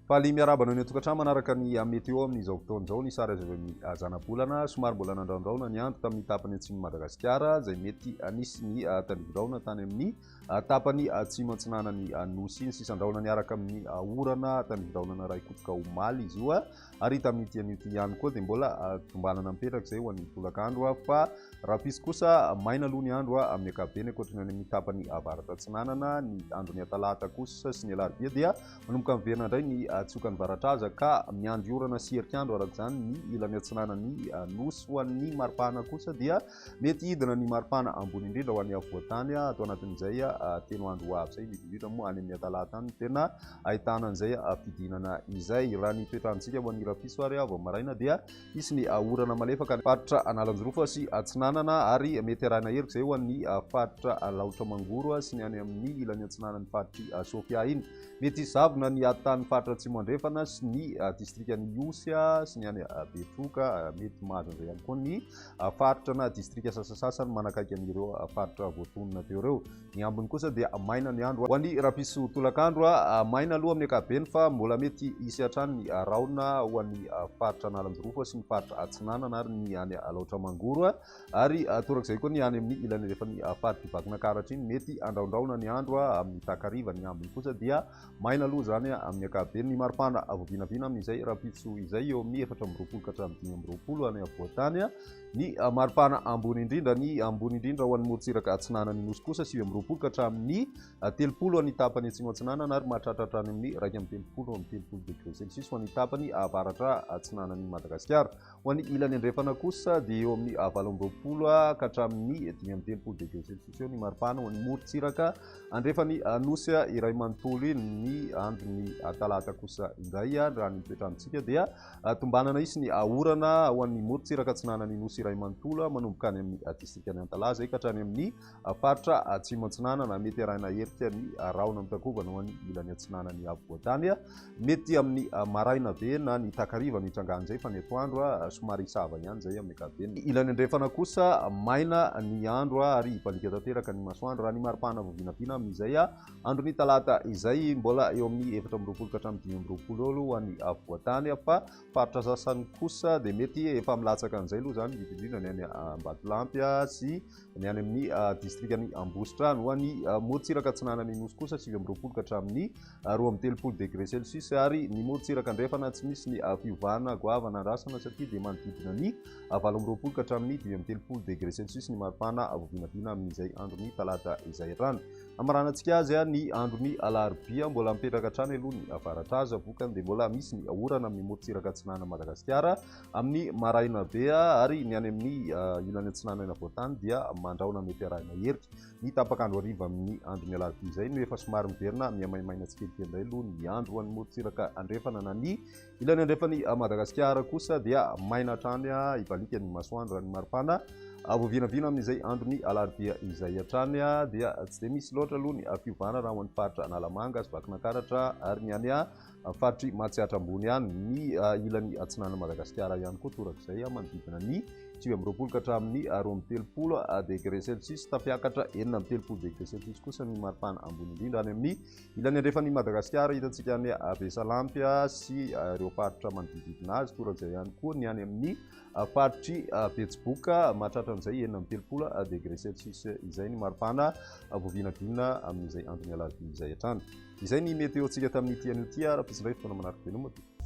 Faly miarabana ny tokantrano manaraka ny météo amin'izao fotoan'izao ny sary azavan'ny zana-bolana somary mbola nandraondraona ny andro tamin'ny tapany atsimo Madagasikara izay mety anisy ny tandrivondraona tany amin'ny tapany atsimo antsinanany nosy ny sisan-draona niaraka amin'ny orana tandrivondraonana ray kotoka omaly izy io ary tamin'ity an'ity ihany koa dia mbola tombanana mipetraka izay ho an'ny tolakandro fa raha pisy kosa maina aloha ny andro amin'ny ankapobeny ankoatrany any amin'ny tapany avaratra atsinanana ny andron'ny talata kosa sy ny alarobia dia manomboka miverina indray ny tsiokan'ny varatraza ka miandry orana sy herikandro araka izany ny ilany atsinanany nosy ho an'ny maripana kosa dia mety hidina ny maripana ambony indrindra ho an'ny avoatany atao anatin'izay teno andro ho avy zay indrindra moa any amin'ny talata any tena ahitana an'izay fidinana izay raha ny toetrandrontsika ho an'ny rapiso ary avy maraina dia isy ny orana malefaka faritra analanjorofa sy atsinanana ary mety arahina herika izay ho an'ny faritra laotra mangoro sy ny any amin'ny ilany atsinanany faritry sofia iny mety zavona ny atany faritra atsimo andrefana sy ny distrikany Iosia sy ny any Betroka mety mahazo an'izay ihany koa ny faritra na distrika sasasasany manakaiky an'ireo faritra voatonona teo ireo. Ny ambiny kosa dia maina ny andro ho an'ny rapiso tolakandro maina aloha amin'ny ankapobeny fa mbola mety hisy hatrany ny raona ho an'ny faritra analanjorofa sy ny faritra atsinanana ary ny any laotra mangoro ary torak'izay koa ny any amin'ny ilany rehefa ny faritra vakina karatra iny mety andraondraona ny andro amin'ny takariva. Ny ambiny kosa dia maina aloha zany amin'ny ankapobeny ny maripana avovinavina amin'izay rapiso izay eo amin'ny 4 ka hatramin'ny 5 any avoatany ny maripana ambony indrindra ho an'ny morotsiraka atsinanany nosy kosa 9 ka hatramin'ny 30 any tapany atsimo atsinanana ary mahatratratra any amin'ny 1 degré celsius ho an'ny tapany avaratra atsinanany Madagasikara. Ho an'ny ilany andrefana kosa dia eo amin'ny 20 ka hatramin'ny 30 degré celsius eo ny maripana ho an'ny morotsiraka andrefany nosy iray manontolo iny ny andron'ny talata kosa indray raha ny toetrandrontsika dia tombanana isy ny orana ho an'ny morotsiraka atsinanany nosy iray manontolo manomboka any amin'ny distrikany Antala zay ka hatrany amin'ny faritra atsimo atsinanana mety arahina herika ny raona mitakovana ho an'ny ilany atsinanany avoatany mety amin'ny maraina be na ny takariva mitrangana zay fa ny atoandro somary isavana ihany zay amin'ny ankapobeny. Ilany andrefana kosa maina ny andro ary ibalika tanteraka ny masoandro raha ny maripana vovinavina amin'izay andron'ny talata izay mbola eo amin'ny 14 ka hatramin'ny 15 eo ho an'ny avoatany fa faritra sasany kosa dia mety efa milatsaka an'izay aloha zany indrindra ny any Ambatolampy sy ny any amin'ny distrikany Ambositra ho an'ny morotsiraka atsinanany nosy kosa 19 ka hatramin'ny 20 degré celsius ary ny morotsiraka andrefana tsy misy ny fiovana goavana andrasana satria dia manodidina ny 19 ka hatramin'ny 30 degré celsius ny maripana avovinavina amin'izay andron'ny talata izay hatrany. Amaranantsika azy ny andron'ny alarobia mbola mipetraka hatrany aloha ny avaratraza vokany dia mbola misy ny orana amin'ny morotsiraka atsinanana Madagasikara amin'ny maraina be ary ny any amin'ny ilany atsinanana avoatany dia mandraona mety arahina herika ny tapakandro hariva amin'ny andron'ny alarobia izay no efa somary miverina mihamaimaina tsikelikely indray aloha ny andro ho an'ny morotsiraka andrefana na ny ilany andrefany Madagasikara kosa dia maina hatrany ibalika ny masoandro raha ny maripana avovinavina amin'izay andron'ny alarobia izay hatrany dia tsy dia misy loatra aloha ny fiovana raha ho an'ny faritra Analamanga sy vakina karatra ary ny any faritry Mahatsiatra ambony ihany ny ilany atsinanana Madagasikara ihany koa torak'izay manodidina ny 19 ka hatramin'ny 20 degré celsius tafiakatra 30 degré celsius kosa ny maripana ambony indrindra any amin'ny ilany andrefany Madagasikara hitantsika any Besalampy sy ireo faritra manodididina azy torak'izay ihany koa ny any amin'ny faritry Betsiboka mahatratra an'izay 30 degré celsius izay ny maripana vovinavina amin'izay andron'ny alarobia izay hatrany. Izay ny météo tsika tamin'ity an'ity raha pisindray fotoana manaraka be no maty.